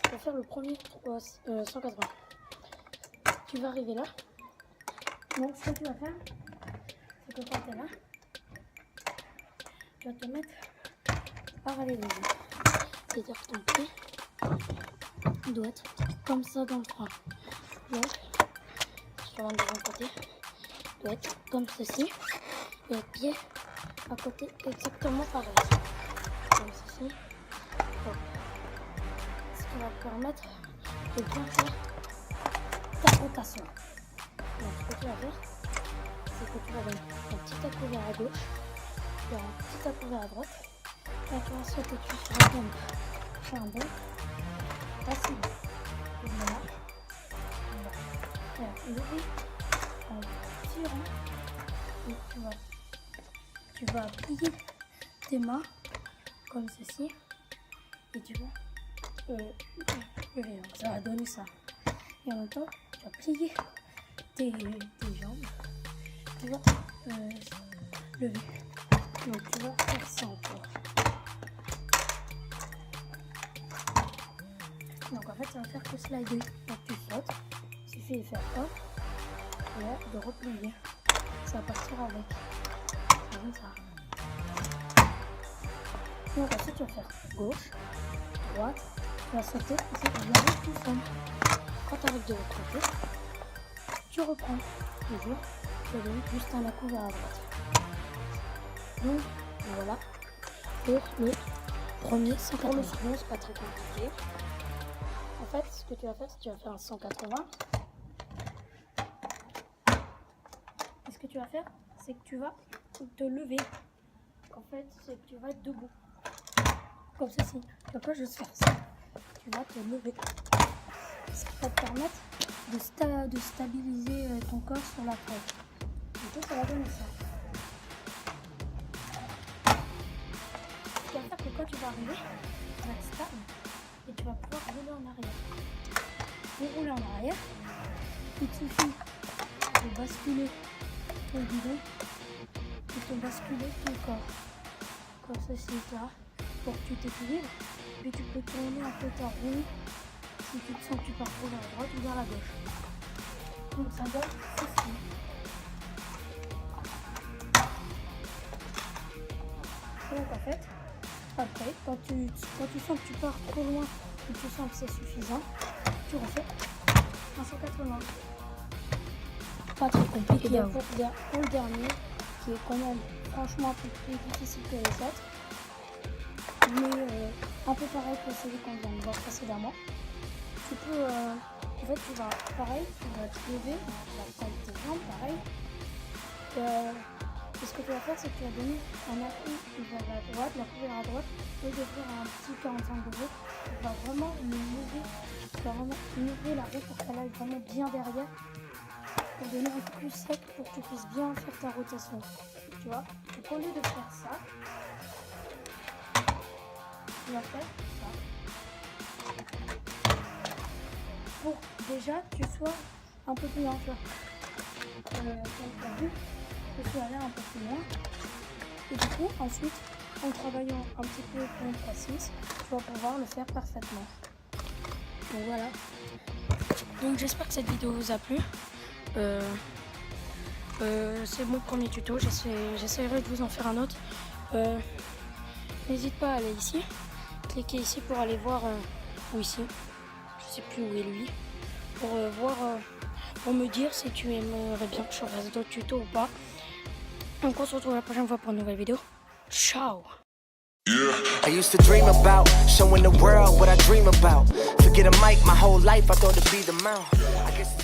On va faire le premier 180. Tu vas arriver là. Donc ce que tu vas faire, c'est que quand tu es là, tu vas te mettre parallèlement. C'est-à-dire que ton pied doit être comme ça dans le frein. Donc, sur le deuxième côté, doit être comme ceci. Et le pied à côté exactement pareil. Comme ceci. Donc, ce qui va te permettre de bien faire ta rotation. Donc, ce que tu vas faire, c'est que tu vas donner un petit à couvert à gauche, et un petit à couvert à droite. Là, tu vas sauter dessus sur la jambe. Fais un bond. Facile. Et voilà. Voilà. Lever en tirant. Et tu vas plier tes mains comme ceci. Et tu vas lever. Donc, ça va donner ça. Et en même temps, tu vas plier tes jambes. Tu vas lever. Donc tu vas faire ça encore. Donc en fait ça va faire que slider. Donc tu sautes. Il suffit de faire hop. Et là de replier. Ça va partir avec. Comme ça. Donc ensuite tu vas faire gauche, droite. Tu vas sauter. Et c'est bien tout seul. Quand tu arrives de l'autre côté, tu reprends toujours. Tu donnes juste un à-coup vers la droite. Donc voilà pour le premier 180. Pour le second, c'est pas très compliqué. En fait, ce que tu vas faire, c'est que tu vas faire un 180. Et ce que tu vas faire, c'est que tu vas te lever. En fait, c'est que tu vas être debout. Comme ceci. Tu vas pas juste faire ça. Tu vas te lever. Ce qui va te permettre de stabiliser ton corps sur la tête. Et tout, ça va donner ça. Ce qui va faire que quand tu vas arriver, tu vas être stable et tu vas pouvoir rouler en arrière. Pour rouler en arrière, il te suffit de basculer ton guidon et de basculer ton corps. Comme ceci là, pour que tu t'équilibres. Puis tu peux tourner un peu ta roue si tu te sens que tu pars vers la droite ou vers la gauche. Donc ça donne ceci. Donc en fait, après, quand tu sens que tu pars trop loin et que tu sens que c'est suffisant, tu refais un 180. Pas très compliqué. Et pour le dernier, qui est quand même franchement un peu plus difficile que les autres, mais un peu pareil que celui qu'on vient de voir précédemment, tu peux, en fait, tu vas pareil, tu vas te lever, tu vas prendre tes jambes, pareil. Et ce que tu vas faire, c'est que tu vas donner un appui vers la droite, la vers la droite, et de faire un petit 45 degrés. Tu vas vraiment lever la roue pour qu'elle aille vraiment bien derrière, pour donner un peu plus sec, pour que tu puisses bien faire ta rotation. Tu vois, donc au lieu de faire ça, tu vas faire ça. Pour déjà que tu sois un peu plus loin, tu vois. Comme tu as vu, je suis allée un peu plus loin. Et du coup, ensuite, en travaillant un petit peu ton 3-6, tu vas pouvoir le faire parfaitement. Donc voilà. Donc j'espère que cette vidéo vous a plu. C'est mon premier tuto. J'essaierai de vous en faire un autre. N'hésite pas à aller ici. Cliquez ici pour aller voir, ou ici. Je sais plus où est lui. Pour voir, pour me dire si tu aimerais bien que je fasse d'autres tutos ou pas. Donc on se retrouve la prochaine fois pour une nouvelle vidéo. Ciao! I used to dream about showing the world what I dream about. Forget a mic, my whole life I thought it'd be the mouth. I guess